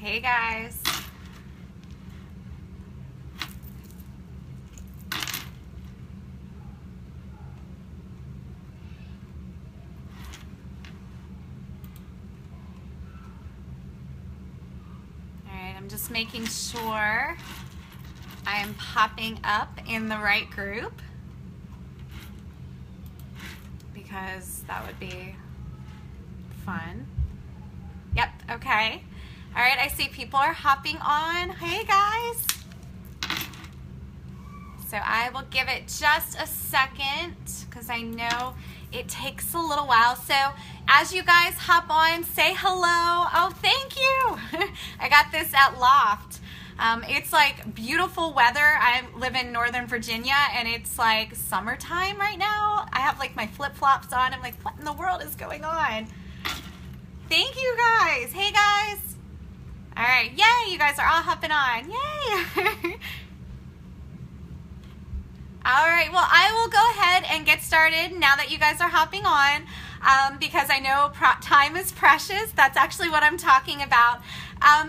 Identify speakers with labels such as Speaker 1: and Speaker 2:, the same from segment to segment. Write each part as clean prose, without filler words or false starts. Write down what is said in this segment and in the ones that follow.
Speaker 1: Hey guys. Alright, I'm just making sure I'm popping up in the right group because that would be fun. Yep, okay. All right, I see people are hopping on. Hey guys. So I will give it just a second because I know it takes a little while. So as you guys hop on, say hello. Oh, thank you. I got this at Loft. It's like beautiful weather. I live in Northern Virginia and it's like summertime right now. I have like my flip-flops on. I'm like, what in the world is going on? Thank you guys. Hey guys. All right, yay, you guys are all hopping on. Yay. All right, well, I will go ahead and get started now that you guys are hopping on because I know time is precious. That's actually what I'm talking about.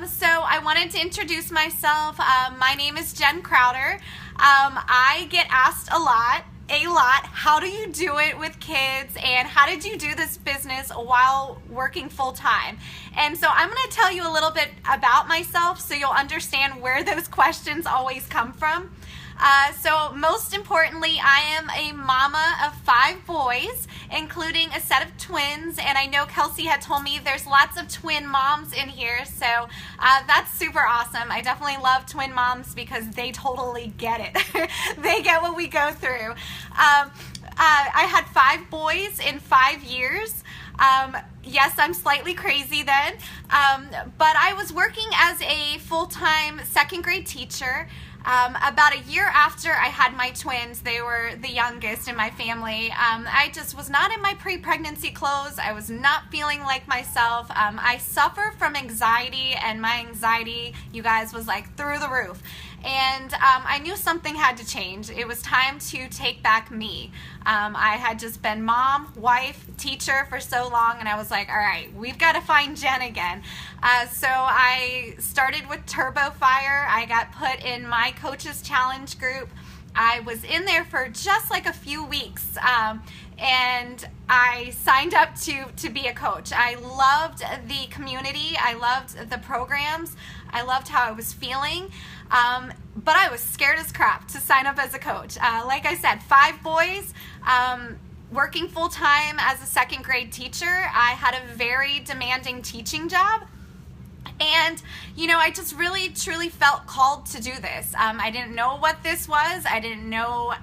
Speaker 1: So I wanted to introduce myself. My name is Jen Crowder. I get asked a lot, how do you do it with kids and how did you do this business while working full-time? And so I'm going to tell you a little bit about myself so you'll understand where those questions always come from. So most importantly, I am a mama of 5 boys, including a set of twins, and I know Kelsey had told me there's lots of twin moms in here, so that's super awesome. I definitely love twin moms because they totally get it. They get what we go through. I had 5 boys in 5 years. Yes, I'm slightly crazy then, but I was working as a full-time 2nd grade teacher. About a year after I had my twins, they were the youngest in my family, I just was not in my pre-pregnancy clothes. I was not feeling like myself. I suffer from anxiety, and my anxiety, you guys, was like through the roof. And I knew something had to change. It was time to take back me. I had just been mom, wife, teacher for so long, and I was like, all right, we've got to find Jen again. So I started with Turbo Fire. I got put in my Coaches Challenge group. I was in there for just like a few weeks, and I signed up to be a coach. I loved the community. I loved the programs. I loved how I was feeling, but I was scared as crap to sign up as a coach. Like I said, 5 boys, working full-time as a 2nd grade teacher. I had a very demanding teaching job. And, you know, I just really, truly felt called to do this. I didn't know what this was. I didn't know,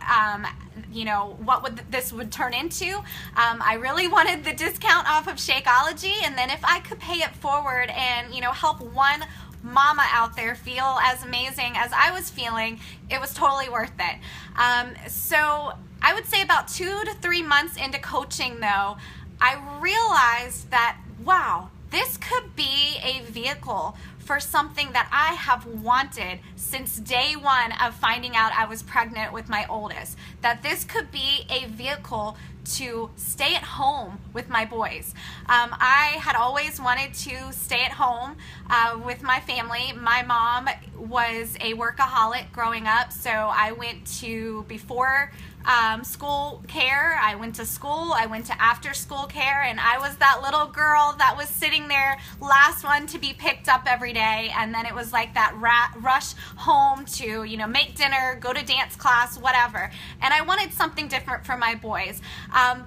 Speaker 1: you know, what this would turn into. I really wanted the discount off of Shakeology, and then if I could pay it forward and, you know, help one mama out there feel as amazing as I was feeling, it was totally worth it. So I would say about 2 to 3 months into coaching, though, I realized that, wow, this could be a vehicle for something that I have wanted since day one of finding out I was pregnant with my oldest. That this could be a vehicle to stay at home with my boys. I had always wanted to stay at home with my family. My mom was a workaholic growing up, so I went to before school care, I went to school, I went to after school care, and I was that little girl that was sitting there, last one to be picked up every day, and then it was like that rush home to, you know, make dinner, go to dance class, whatever. And I wanted something different for my boys,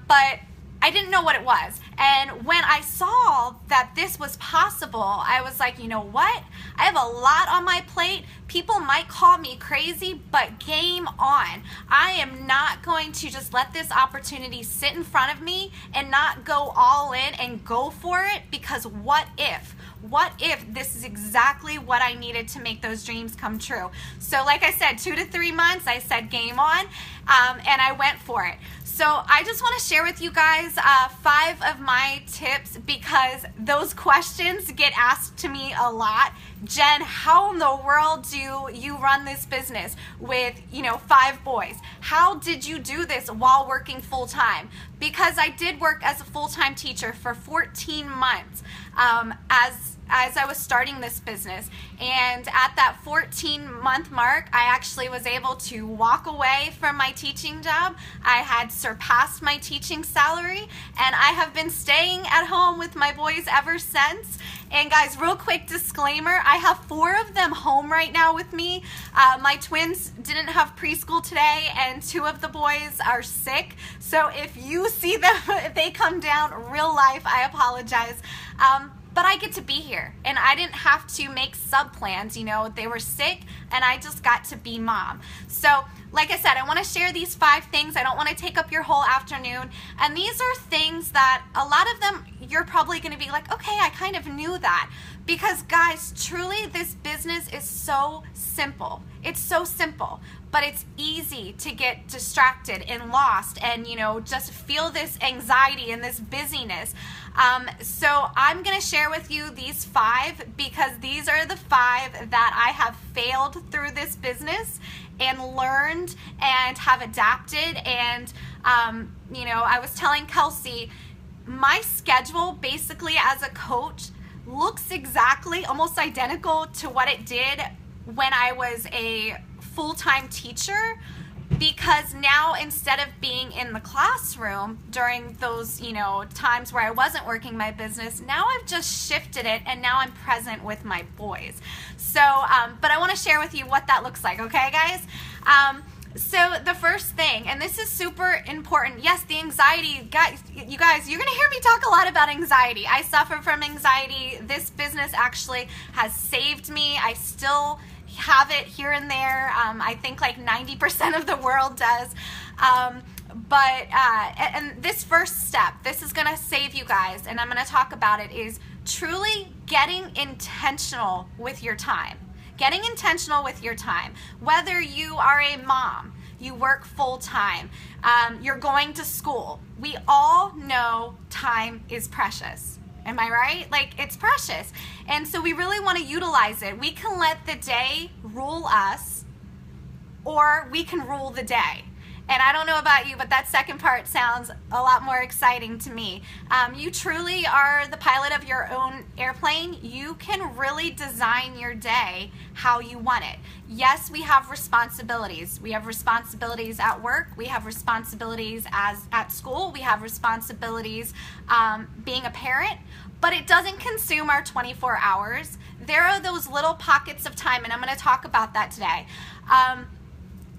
Speaker 1: but I didn't know what it was. And when I saw that this was possible, I was like, you know what? I have a lot on my plate. People might call me crazy, but game on. I am not going to just let this opportunity sit in front of me and not go all in and go for it, because what if? What if this is exactly what I needed to make those dreams come true? So like I said, 2 to 3 months, I said game on, and I went for it. So I just want to share with you guys 5 of my tips, because those questions get asked to me a lot. Jen, how in the world do you run this business with, 5 boys? How did you do this while working full time? Because I did work as a full-time teacher for 14 months as I was starting this business. And at that 14-month mark, I actually was able to walk away from my teaching job. I had surpassed my teaching salary, and I have been staying at home with my boys ever since. And guys, real quick disclaimer, I have 4 of them home right now with me. My twins didn't have preschool today, and 2 of the boys are sick. So if you see them, if they come down real life, I apologize. But I get to be here, and I didn't have to make sub plans. They were sick, and I just got to be mom. So like I said, I want to share these 5 things. I don't want to take up your whole afternoon. And these are things that a lot of them, you're probably going to be like, okay, I kind of knew that. Because guys, truly this business is so simple. It's so simple, but it's easy to get distracted and lost and, just feel this anxiety and this busyness. So I'm going to share with you these 5 because these are the 5 that I have failed through this business and learned and have adapted. And, I was telling Kelsey, my schedule basically as a coach looks exactly almost identical to what it did when I was a full-time teacher, because now instead of being in the classroom during those, times where I wasn't working my business, now I've just shifted it and now I'm present with my boys. So, but I want to share with you what that looks like, okay guys? So the first thing, and this is super important, yes, the anxiety, guys, you guys, you're gonna hear me talk a lot about anxiety. I suffer from anxiety. This business actually has saved me. I still have it here and there. I think like 90% of the world does. And this first step, this is gonna save you guys, and I'm gonna talk about it, is truly getting intentional with your time. Getting intentional with your time. Whether you are a mom, you work full time, you're going to school, we all know time is precious. Am I right? Like, it's precious. And so we really want to utilize it. We can let the day rule us, or we can rule the day. And I don't know about you, but that second part sounds a lot more exciting to me. You truly are the pilot of your own airplane. You can really design your day how you want it. Yes, we have responsibilities. We have responsibilities at work. We have responsibilities at school. We have responsibilities being a parent. But it doesn't consume our 24 hours. There are those little pockets of time, and I'm going to talk about that today.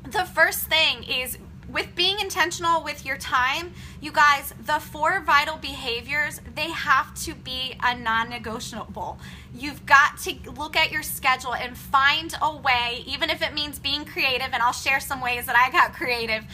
Speaker 1: The first thing is, with being intentional with your time, you guys, the 4 vital behaviors, they have to be a non-negotiable. You've got to look at your schedule and find a way, even if it means being creative, and I'll share some ways that I got creative,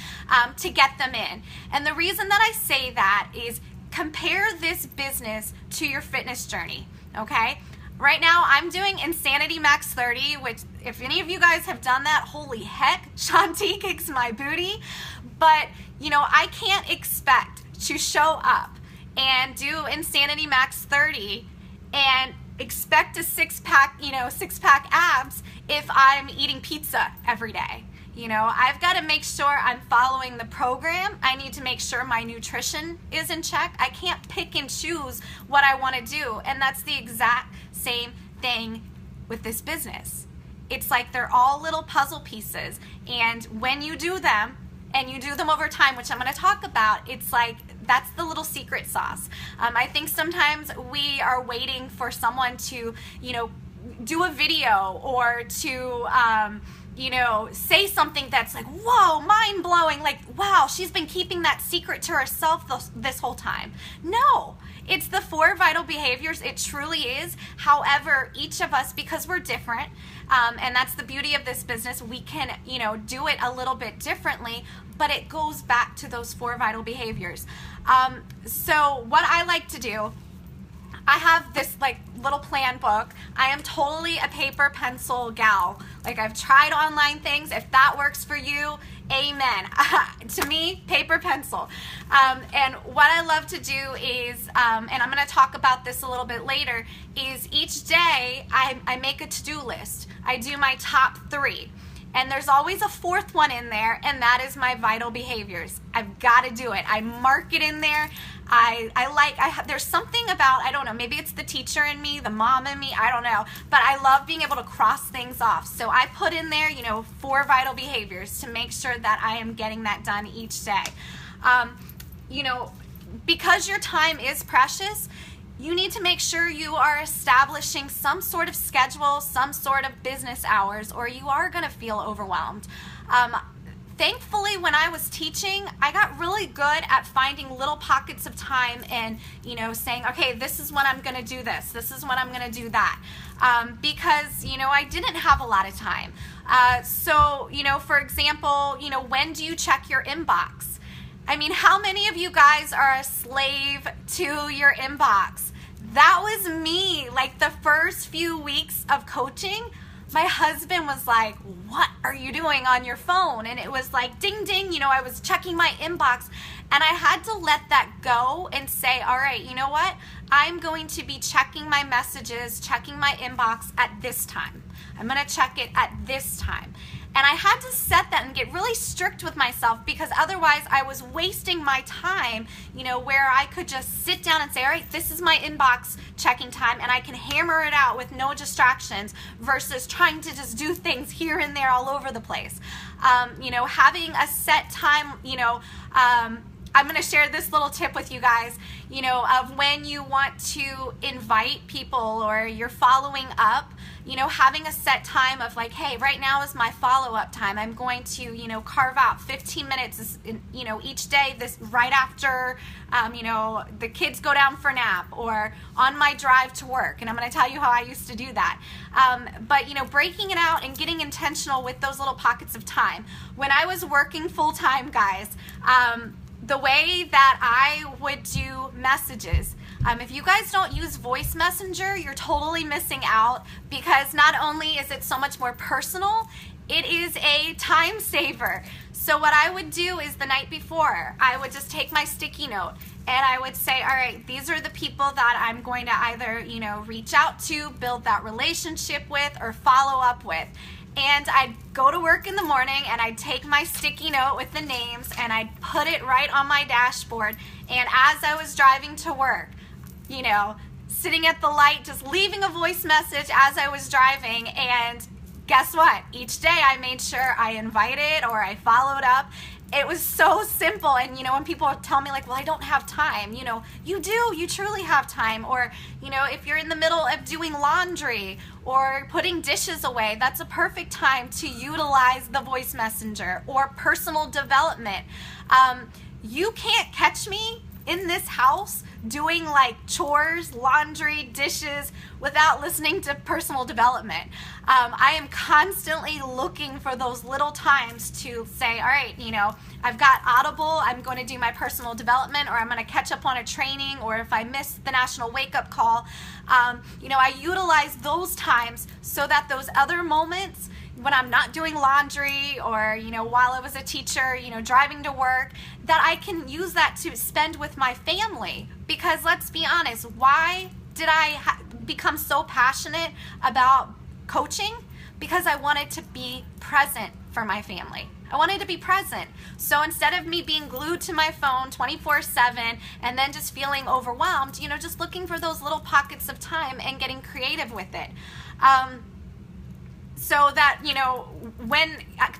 Speaker 1: to get them in. And the reason that I say that is, compare this business to your fitness journey, okay? Right now, I'm doing Insanity Max 30, which if any of you guys have done that, holy heck, Shanti kicks my booty. But, I can't expect to show up and do Insanity Max 30 and expect a six-pack abs if I'm eating pizza every day. I've got to make sure I'm following the program. I need to make sure my nutrition is in check. I can't pick and choose what I want to do. And that's the exact same thing with this business. It's like they're all little puzzle pieces. And when you do them, and you do them over time, which I'm going to talk about, it's like that's the little secret sauce. I think sometimes we are waiting for someone to, do a video or to, say something that's like, whoa, mind blowing, like, wow, she's been keeping that secret to herself this whole time. No, it's the 4 vital behaviors. It truly is. However, each of us, because we're different, and that's the beauty of this business, we can, do it a little bit differently, but it goes back to those 4 vital behaviors. So what I like to do, I have this like little plan book. I am totally a paper pencil gal. Like, I've tried online things. If that works for you, amen. To me, paper, pencil. And what I love to do is, and I'm going to talk about this a little bit later, is each day I make a to-do list. I do my top 3. And there's always a 4th one in there, and that is my vital behaviors. I've got to do it. I mark it in there. There's something about, I don't know, maybe it's the teacher in me, the mom in me, I don't know, but I love being able to cross things off. So I put in there, 4 vital behaviors to make sure that I am getting that done each day. Because your time is precious, you need to make sure you are establishing some sort of schedule, some sort of business hours, or you are going to feel overwhelmed. Thankfully, when I was teaching, I got really good at finding little pockets of time and, saying, okay, this is when I'm going to do this. This is when I'm going to do that. Because, I didn't have a lot of time. So, for example, when do you check your inbox? I mean, how many of you guys are a slave to your inbox? That was me. Like, the first few weeks of coaching, my husband was like, what are you doing on your phone? And it was like, ding, ding, I was checking my inbox. And I had to let that go and say, all right, you know what? I'm going to be checking my messages, checking my inbox at this time. I'm going to check it at this time. And I had to set that and get really strict with myself, because otherwise I was wasting my time, where I could just sit down and say, all right, this is my inbox checking time, and I can hammer it out with no distractions versus trying to just do things here and there all over the place. Having a set time, I'm going to share this little tip with you guys, of when you want to invite people or you're following up, having a set time of like, hey, right now is my follow-up time. I'm going to, carve out 15 minutes, each day, this right after, the kids go down for nap or on my drive to work. And I'm going to tell you how I used to do that. But, breaking it out and getting intentional with those little pockets of time. When I was working full-time, guys, the way that I would do messages, if you guys don't use Voice Messenger, you're totally missing out, because not only is it so much more personal, it is a time saver. So what I would do is the night before, I would just take my sticky note and I would say, all right, these are the people that I'm going to either, reach out to, build that relationship with, or follow up with. And I'd go to work in the morning and I'd take my sticky note with the names and I'd put it right on my dashboard. And as I was driving to work, sitting at the light, just leaving a voice message as I was driving. And guess what? Each day I made sure I invited or I followed up. It was so simple. And when people tell me like, well, I don't have time, you do, you truly have time. Or, if you're in the middle of doing laundry or putting dishes away, that's a perfect time to utilize the voice messenger. Or personal development. You can't catch me in this house doing like chores, laundry, dishes without listening to personal development. I am constantly looking for those little times to say, all right, I've got Audible, I'm going to do my personal development, or I'm going to catch up on a training, or if I miss the National Wake Up Call, I utilize those times so that those other moments when I'm not doing laundry or, while I was a teacher, driving to work, that I can use that to spend with my family. Because let's be honest, why did I become so passionate about coaching? Because I wanted to be present for my family. I wanted to be present. So instead of me being glued to my phone 24/7 and then just feeling overwhelmed, just looking for those little pockets of time and getting creative with it. So that,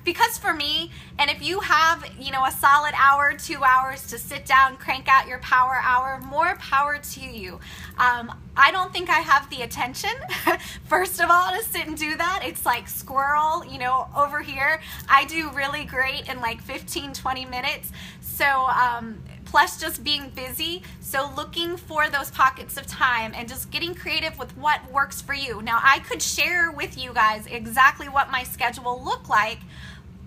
Speaker 1: because for me, and if you have, a solid hour, 2 hours to sit down, crank out your power hour, more power to you. I don't think I have the attention, first of all, to sit and do that. It's like squirrel, over here. I do really great in like 15, 20 minutes. So, plus just being busy. So looking for those pockets of time and just getting creative with what works for you. Now, I could share with you guys exactly what my schedule looked like,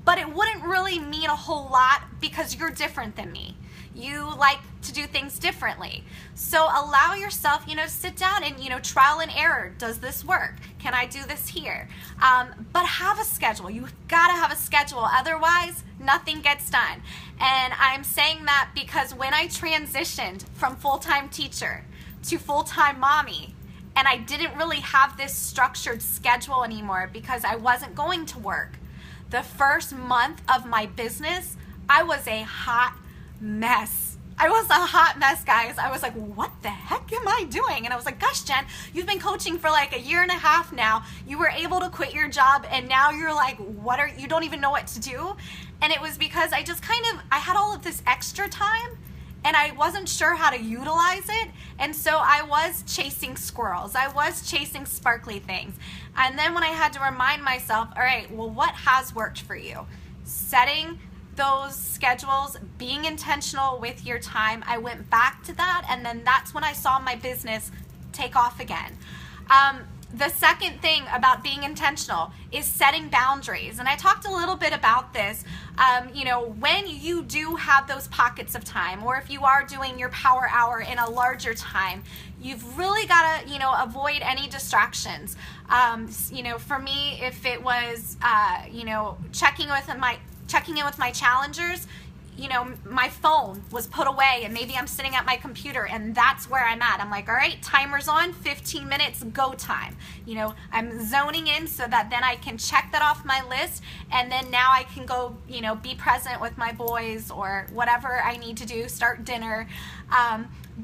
Speaker 1: but it wouldn't really mean a whole lot because you're different than me. You like to do things differently. So allow yourself, to sit down and, trial and error. Does this work? Can I do this here? But have a schedule. You've got to have a schedule. Otherwise, nothing gets done. And I'm saying that because when I transitioned from full-time teacher to full-time mommy, and I didn't really have this structured schedule anymore because I wasn't going to work, the first month of my business, I was a hot mess. I was a hot mess, guys. I was like, what the heck am I doing? And I was like, gosh, Jen, you've been coaching for like a year and a half now. You were able to quit your job and now you're like, you don't even know what to do? And it was because I had all of this extra time and I wasn't sure how to utilize it. And so I was chasing squirrels. I was chasing sparkly things. And then when I had to remind myself, all right, well, what has worked for you? Setting those schedules, being intentional with your time, I went back to that, and then that's when I saw my business take off again. The second thing about being intentional is setting boundaries, and I talked a little bit about this. When you do have those pockets of time, or if you are doing your power hour in a larger time, you've really got to, avoid any distractions. For me, if it was, checking in with my challengers, my phone was put away and maybe I'm sitting at my computer and that's where I'm at. I'm like, all right, timer's on, 15 minutes, go time. I'm zoning in so that then I can check that off my list, and then now I can go, be present with my boys or whatever I need to do, start dinner.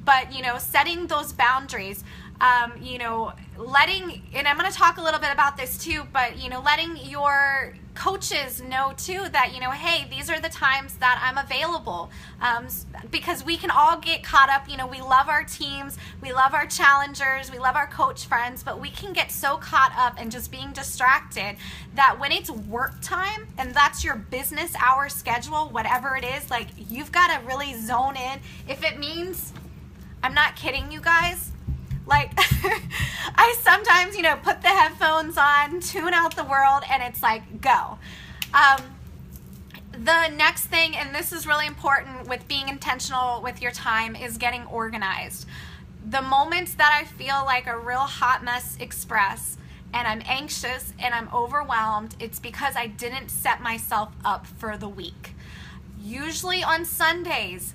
Speaker 1: But setting those boundaries, letting, and I'm going to talk a little bit about this too, but, letting your coaches know too that, hey, these are the times that I'm available, because we can all get caught up, we love our teams, we love our challengers, we love our coach friends, but we can get so caught up in just being distracted that when it's work time and that's your business hour schedule, whatever it is, like, you've got to really zone in. If it means, I'm not kidding you guys, like, I sometimes, put the headphones on, tune out the world, and it's like, go. The next thing, and this is really important with being intentional with your time, is getting organized. The moments that I feel like a real hot mess express, and I'm anxious and I'm overwhelmed, it's because I didn't set myself up for the week. Usually on Sundays,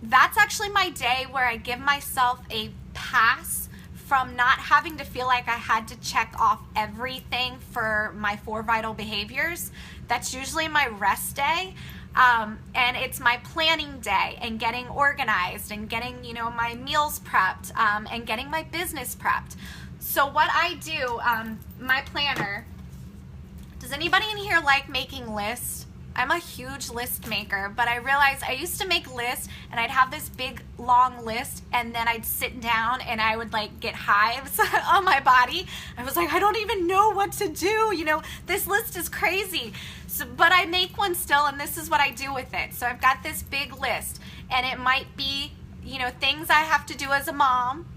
Speaker 1: that's actually my day where I give myself a pass from not having to feel like I had to check off everything for my 4 vital behaviors. That's usually my rest day. And it's my planning day and getting organized and getting, my meals prepped, and getting my business prepped. So what I do, my planner, does anybody in here like making lists? I'm a huge list maker, but I realized I used to make lists and I'd have this big long list and then I'd sit down and I would like get hives on my body. I was like, I don't even know what to do. This list is crazy. So, but I make one still, and this is what I do with it. So I've got this big list, and it might be, things I have to do as a mom.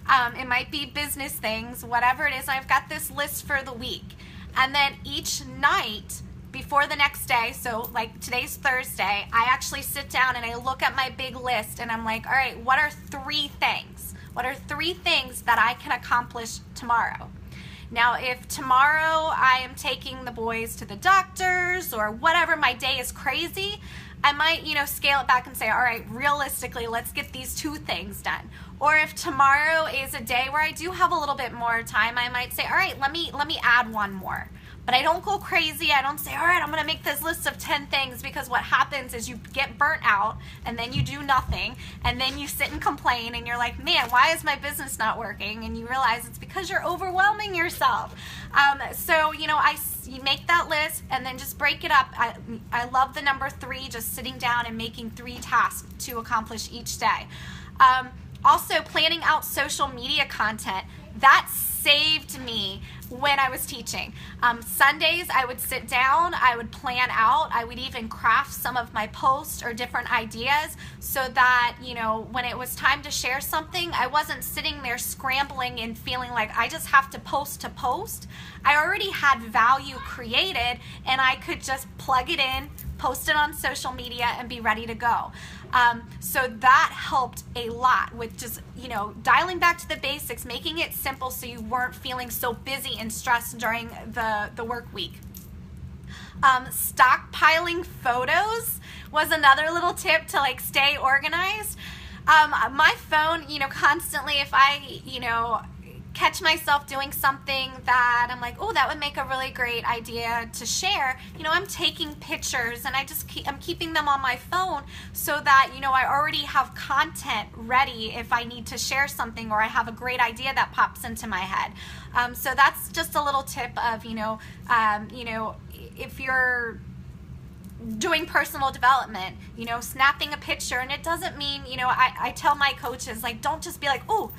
Speaker 1: It might be business things, whatever it is. I've got this list for the week. And then each night, before the next day, so like today's Thursday, I actually sit down and I look at my big list and I'm like, all right, what are 3 things? What are 3 things that I can accomplish tomorrow? Now, if tomorrow I am taking the boys to the doctors or whatever, my day is crazy, I might, scale it back and say, all right, realistically, let's get these 2 things done. Or if tomorrow is a day where I do have a little bit more time, I might say, all right, let me add 1 more. But I don't go crazy. I don't say, all right, I'm going to make this list of 10 things, because what happens is you get burnt out and then you do nothing and then you sit and complain and you're like, man, why is my business not working? And you realize it's because you're overwhelming yourself. So, you make that list and then just break it up. I love the number 3, just sitting down and making 3 tasks to accomplish each day. Also, planning out social media content. That saved me when I was teaching. Sundays, I would sit down, I would plan out, I would even craft some of my posts or different ideas so that, when it was time to share something, I wasn't sitting there scrambling and feeling like I just have to post. I already had value created and I could just plug it in, post it on social media, and be ready to go. So that helped a lot with just, dialing back to the basics, making it simple so you weren't feeling so busy and stressed during the work week. Stockpiling photos was another little tip to like stay organized. My phone, constantly, if I, catch myself doing something that I'm like, oh, that would make a really great idea to share, I'm taking pictures, and I'm keeping them on my phone so that, I already have content ready if I need to share something, or I have a great idea that pops into my head. So that's just a little tip of, if you're doing personal development, snapping a picture. And it doesn't mean, I tell my coaches, like, don't just be like, oh,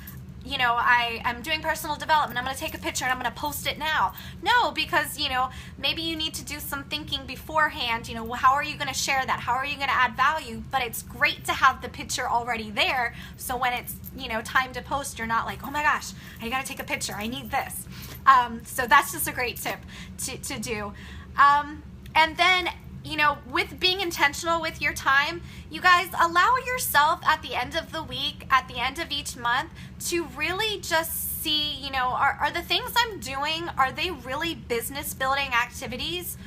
Speaker 1: I'm doing personal development, I'm going to take a picture and I'm going to post it now. No, because, maybe you need to do some thinking beforehand, how are you going to share that? How are you going to add value? But it's great to have the picture already there, so when it's, time to post, you're not like, oh my gosh, I got to take a picture, I need this. So that's just a great tip to do. And then, with being intentional with your time, you guys allow yourself at the end of the week, at the end of each month, to really just see, are the things I'm doing, are they really business building activities,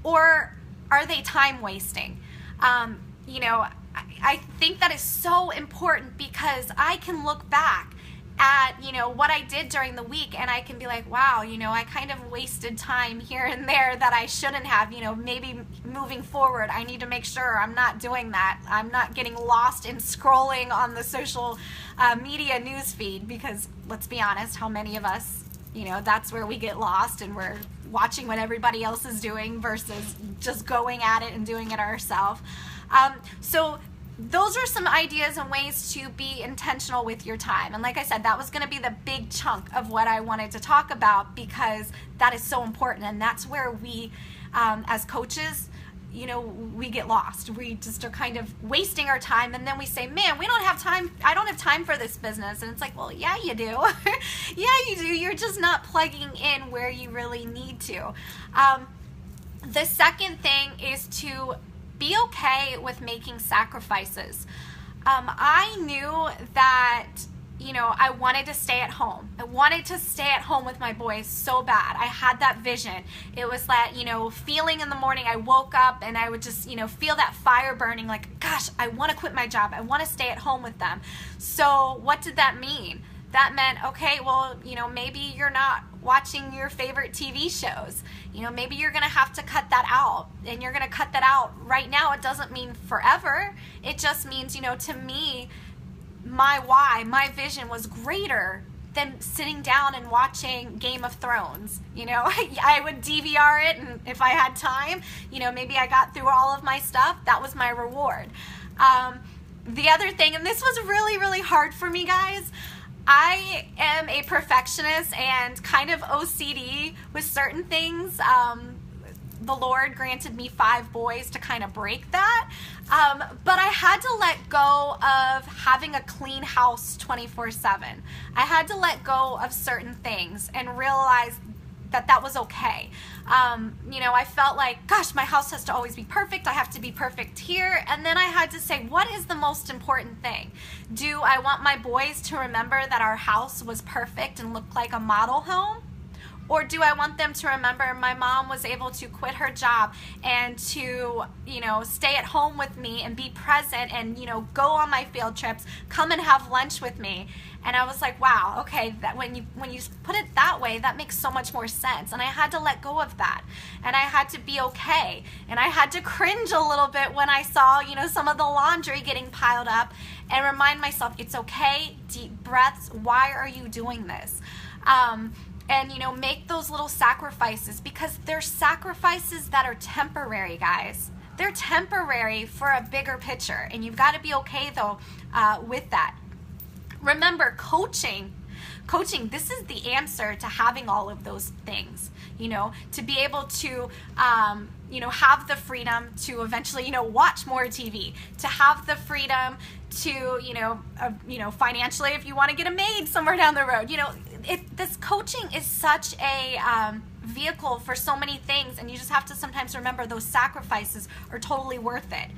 Speaker 1: or are they time wasting? I think that is so important, because I can look back at, what I did during the week, and I can be like, wow, I kind of wasted time here and there that I shouldn't have. Maybe moving forward, I need to make sure I'm not doing that. I'm not getting lost in scrolling on the social media news feed, because let's be honest, how many of us, that's where we get lost, and we're watching what everybody else is doing versus just going at it and doing it ourselves. So those are some ideas and ways to be intentional with your time. And like I said, that was going to be the big chunk of what I wanted to talk about, because that is so important. And that's where we, as coaches, we get lost. We just are kind of wasting our time, and then we say, man, we don't have time. I don't have time for this business. And it's like, well, yeah, you do. Yeah, you do. You're just not plugging in where you really need to. The second thing is to be okay with making sacrifices. I knew that, I wanted to stay at home. I wanted to stay at home with my boys so bad. I had that vision. It was that, feeling in the morning, I woke up and I would just, feel that fire burning, like, gosh, I want to quit my job. I want to stay at home with them. So what did that mean? That meant, okay, well, maybe you're not watching your favorite TV shows. Maybe you're going to have to cut that out, and you're going to cut that out right now. It doesn't mean forever. It just means, to me, my why, my vision was greater than sitting down and watching Game of Thrones. I would DVR it, and if I had time, maybe I got through all of my stuff. That was my reward. The other thing, and this was really, really hard for me, guys, I am a perfectionist and kind of OCD with certain things. The Lord granted me 5 boys to kind of break that. But I had to let go of having a clean house 24/7. I had to let go of certain things and realize that was okay. I felt like, gosh, my house has to always be perfect. I have to be perfect here. And then I had to say, what is the most important thing? Do I want my boys to remember that our house was perfect and looked like a model home? Or do I want them to remember my mom was able to quit her job and to, stay at home with me and be present and, go on my field trips, come and have lunch with me? And I was like, wow, okay, that when you put it that way, that makes so much more sense. And I had to let go of that. And I had to be okay. And I had to cringe a little bit when I saw, some of the laundry getting piled up, and remind myself, it's okay, deep breaths, why are you doing this? And, make those little sacrifices, because they're sacrifices that are temporary, guys. They're temporary for a bigger picture, and you've got to be okay, though, with that. Remember, coaching, this is the answer to having all of those things, to be able to, have the freedom to eventually, watch more TV, to have the freedom to, financially, if you want to get a maid somewhere down the road, this coaching is such a vehicle for so many things, and you just have to sometimes remember those sacrifices are totally worth it.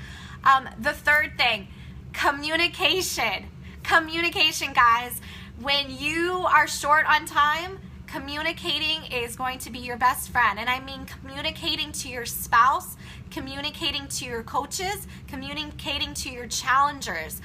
Speaker 1: The third thing, communication. Communication, guys. When you are short on time, communicating is going to be your best friend. And I mean communicating to your spouse, communicating to your coaches, communicating to your challengers.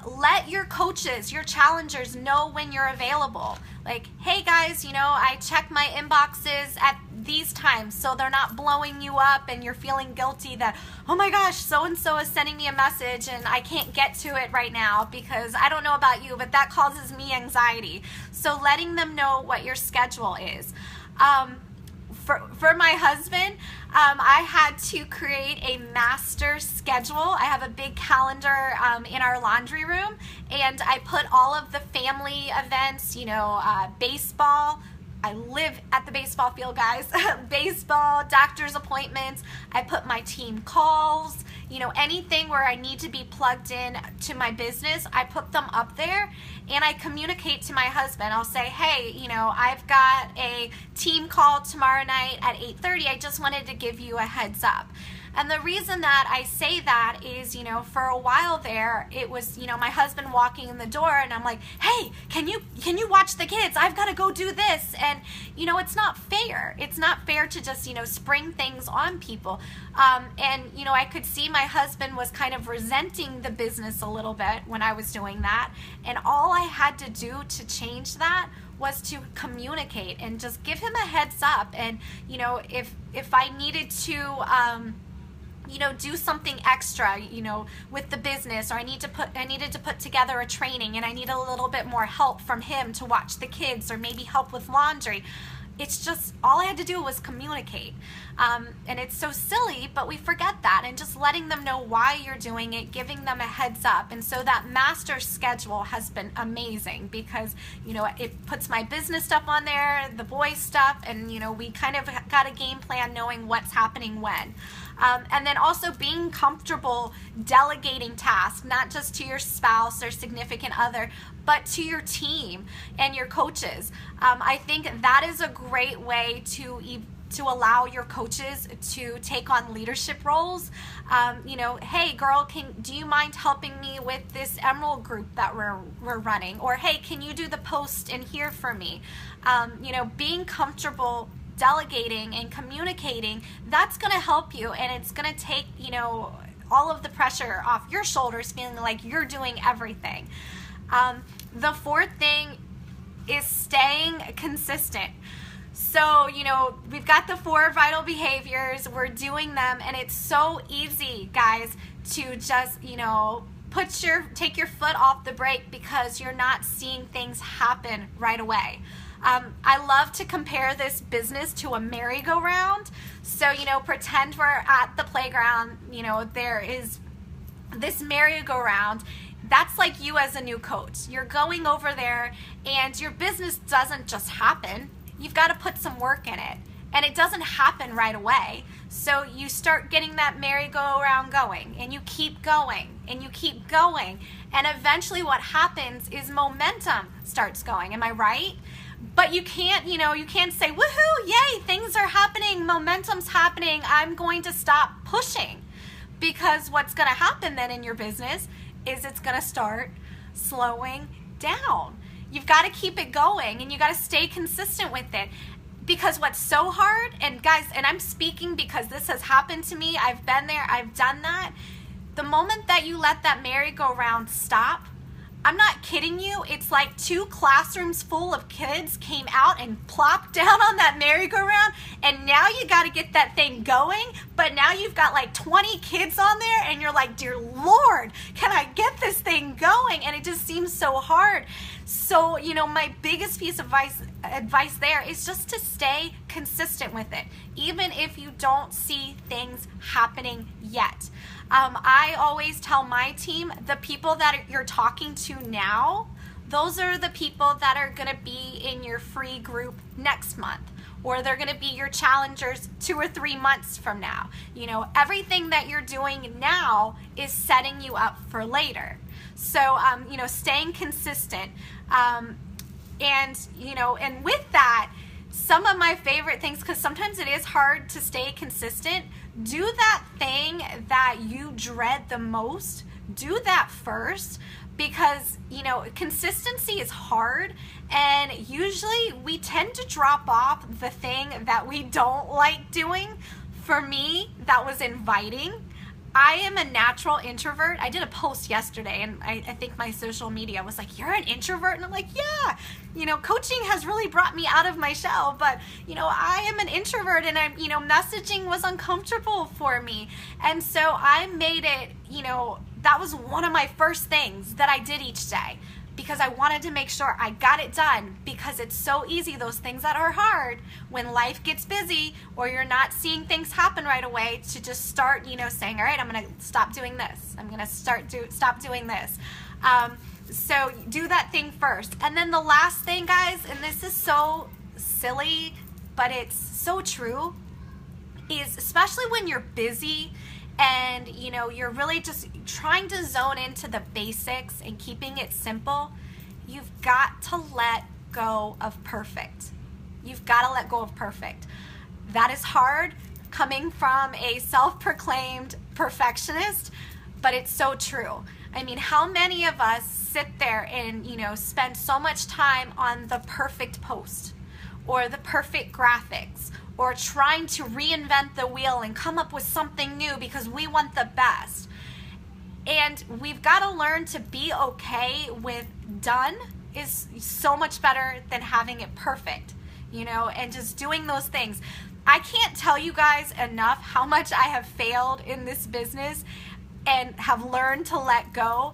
Speaker 1: Let your coaches, your challengers know when you're available. Like, hey guys, I check my inboxes at these times, so they're not blowing you up and you're feeling guilty that, oh my gosh, so-and-so is sending me a message and I can't get to it right now because I don't know about you, but that causes me anxiety. So letting them know what your schedule is. For my husband, I had to create a master schedule. I have a big calendar in our laundry room, and I put all of the family events, baseball. I live at the baseball field, guys. Baseball, doctor's appointments. I put my team calls, anything where I need to be plugged in to my business, I put them up there, and I communicate to my husband. I'll say, hey, I've got a team call tomorrow night at 8:30. I just wanted to give you a heads up. And the reason that I say that is, for a while there, it was, my husband walking in the door, and I'm like, hey, can you watch the kids? I've got to go do this. And, it's not fair. It's not fair to just, spring things on people. And, I could see my husband was kind of resenting the business a little bit when I was doing that. And all I had to do to change that was to communicate and just give him a heads up. And, if I needed to, do something extra, with the business, or I needed to put together a training and I need a little bit more help from him to watch the kids or maybe help with laundry. It's just, all I had to do was communicate. And it's so silly, but we forget that. And just letting them know why you're doing it, giving them a heads up. And so that master schedule has been amazing because, it puts my business stuff on there, the boys stuff, and, we kind of got a game plan knowing what's happening when. And then also being comfortable delegating tasks, not just to your spouse or significant other, but to your team and your coaches. I think that is a great way to allow your coaches to take on leadership roles. Hey girl, do you mind helping me with this Emerald group that we're running? Or hey, can you do the post in here for me? Being comfortable delegating and communicating, that's going to help you, and it's going to take, all of the pressure off your shoulders, feeling like you're doing everything. The fourth thing is staying consistent. So, we've got the 4 vital behaviors, we're doing them, and it's so easy, guys, to just, take your foot off the brake because you're not seeing things happen right away. I love to compare this business to a merry-go-round. So, pretend we're at the playground, there is this merry-go-round. That's like you as a new coach. You're going over there, and your business doesn't just happen. You've got to put some work in it. And it doesn't happen right away. So you start getting that merry-go-round going, and you keep going, and you keep going. And eventually what happens is momentum starts going. Am I right? But you can't, you can't say, woohoo, yay, things are happening, momentum's happening, I'm going to stop pushing. Because what's going to happen then in your business is it's going to start slowing down. You've got to keep it going, and you got to stay consistent with it. Because what's so hard, and guys, and I'm speaking because this has happened to me, I've been there, I've done that. The moment that you let that merry-go-round stop, I'm not kidding you, it's like 2 classrooms full of kids came out and plopped down on that merry-go-round, and now you got to get that thing going, but now you've got like 20 kids on there, and you're like, dear Lord, can I get this thing going? And it just seems so hard. So, my biggest piece of advice there is just to stay consistent with it, even if you don't see things happening yet. I always tell my team, the people that you're talking to now, those are the people that are going to be in your free group next month, or they're going to be your challengers 2 or 3 months from now. Everything that you're doing now is setting you up for later. So, staying consistent. And with that, some of my favorite things, because sometimes it is hard to stay consistent, do that thing that you dread the most. Do that first, because consistency is hard, and usually we tend to drop off the thing that we don't like doing. For me, that was inviting. I am a natural introvert. I did a post yesterday, and I think my social media was like, "You're an introvert?" And I'm like, yeah, coaching has really brought me out of my shell, but I am an introvert, and I'm messaging was uncomfortable for me. And so I made it, that was one of my first things that I did each day, because I wanted to make sure I got it done, because it's so easy, those things that are hard when life gets busy or you're not seeing things happen right away, to just start, saying, all right, I'm going to stop doing this. I'm going to stop doing this. So do that thing first. And then the last thing, guys, and this is so silly, but it's so true, is especially when you're busy and you're really just trying to zone into the basics and keeping it simple, you've got to let go of perfect. You've got to let go of perfect. That is hard, coming from a self-proclaimed perfectionist, but it's so true. I mean, how many of us sit there and spend so much time on the perfect post or the perfect graphics, or trying to reinvent the wheel and come up with something new because we want the best. And we've got to learn to be okay with done is so much better than having it perfect, and just doing those things. I can't tell you guys enough how much I have failed in this business and have learned to let go.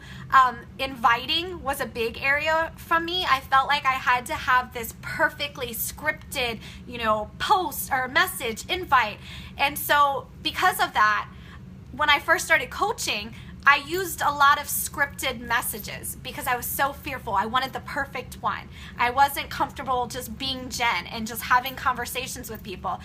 Speaker 1: Inviting was a big area from me. I felt like I had to have this perfectly scripted, post or message invite. And so because of that, when I first started coaching, I used a lot of scripted messages because I was so fearful. I wanted the perfect one. I wasn't comfortable just being Jen and just having conversations with people.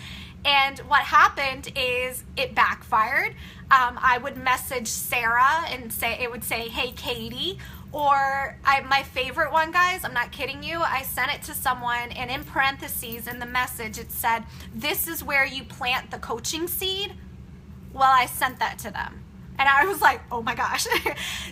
Speaker 1: And what happened is it backfired. I would message Sarah and it would say, "Hey, Katie." Or my favorite one, guys, I'm not kidding you, I sent it to someone, and in parentheses in the message it said, "This is where you plant the coaching seed." Well, I sent that to them. And I was like, oh my gosh.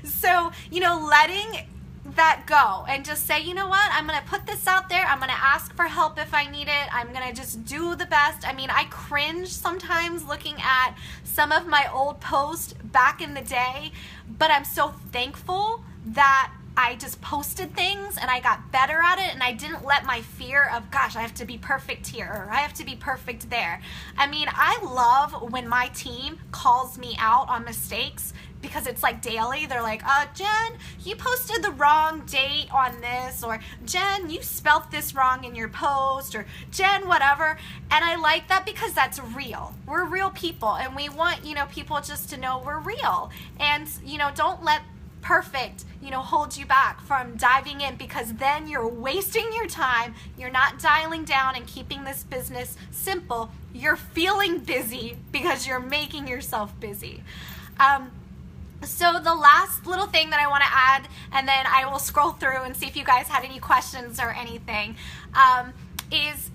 Speaker 1: So, letting that go and just say, you know what, I'm going to put this out there. I'm going to ask for help if I need it. I'm going to just do the best. I mean, I cringe sometimes looking at some of my old posts back in the day, but I'm so thankful that I just posted things and I got better at it, and I didn't let my fear of, gosh, I have to be perfect here or I have to be perfect there. I mean, I love when my team calls me out on mistakes, because it's like daily. They're like, Jen, you posted the wrong date on this, or Jen, you spelt this wrong in your post, or Jen, whatever. And I like that because that's real. We're real people, and we want, people just to know we're real. And, don't let perfect, hold you back from diving in, because then you're wasting your time. You're not dialing down and keeping this business simple. You're feeling busy because you're making yourself busy. So the last little thing that I want to add, and then I will scroll through and see if you guys had any questions or anything, is,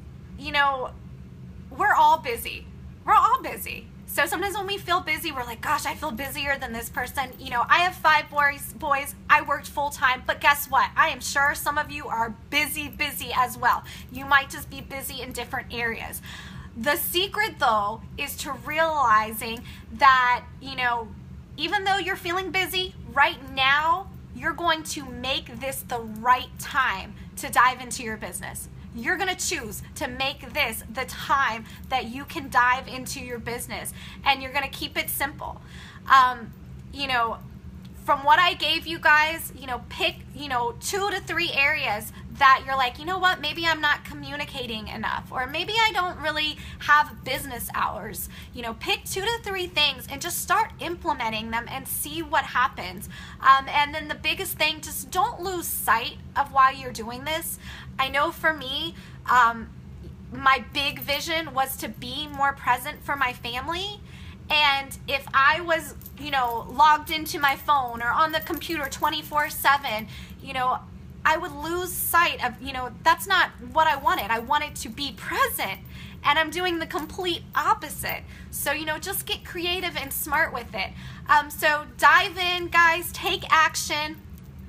Speaker 1: we're all busy. We're all busy. So sometimes when we feel busy, we're like, gosh, I feel busier than this person. I have 5 boys. I worked full time, but guess what? I am sure some of you are busy as well. You might just be busy in different areas. The secret, though, is to realizing that, even though you're feeling busy right now, you're going to make this the right time to dive into your business. You're going to choose to make this the time that you can dive into your business, and you're going to keep it simple. From what I gave you guys, pick, 2 to 3 areas that you're like, you know what, maybe I'm not communicating enough, or maybe I don't really have business hours. Pick 2 to 3 things and just start implementing them and see what happens. And then the biggest thing, just don't lose sight of why you're doing this. I know for me, my big vision was to be more present for my family. And if I was, logged into my phone or on the computer 24/7, I would lose sight of, that's not what I wanted. I wanted to be present, and I'm doing the complete opposite. So, just get creative and smart with it. So dive in, guys, take action,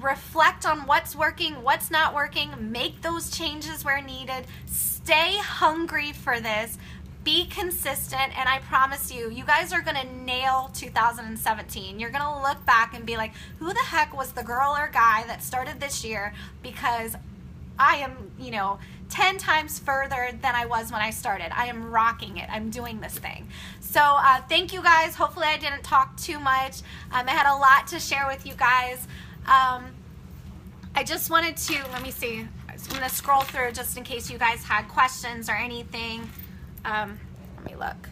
Speaker 1: reflect on what's working, what's not working, make those changes where needed, stay hungry for this, be consistent, and I promise you, you guys are going to nail 2017. You're going to look back and be like, who the heck was the girl or guy that started this year? Because I am, 10 times further than I was when I started. I am rocking it. I'm doing this thing. So thank you guys. Hopefully I didn't talk too much. I had a lot to share with you guys. I just wanted to, let me see. I'm going to scroll through just in case you guys had questions or anything. Let me look.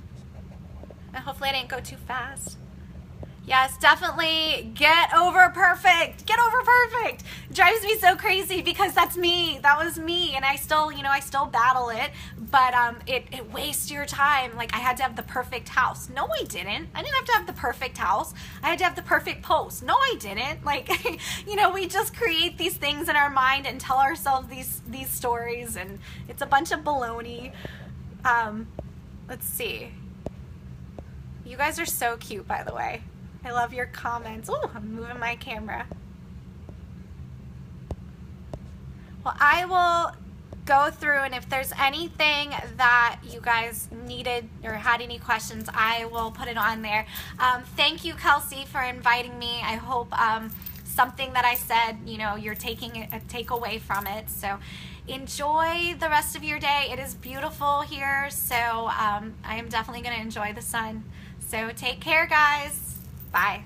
Speaker 1: And hopefully I didn't go too fast. Yes, definitely get over perfect. Get over perfect. It drives me so crazy because that's me. That was me. And I still, I still battle it. But it wastes your time. Like, I had to have the perfect house. No, I didn't. I didn't have to have the perfect house. I had to have the perfect post. No, I didn't. Like, we just create these things in our mind and tell ourselves these stories. And it's a bunch of baloney. Let's see. You guys are so cute, by the way. I love your comments. Oh, I'm moving my camera. Well, I will go through, and if there's anything that you guys needed or had any questions, I will put it on there. Thank you, Kelsey, for inviting me. I hope something that I said, you're taking a takeaway from it. So enjoy the rest of your day. It is beautiful here, so I am definitely going to enjoy the sun. So take care, guys. Bye.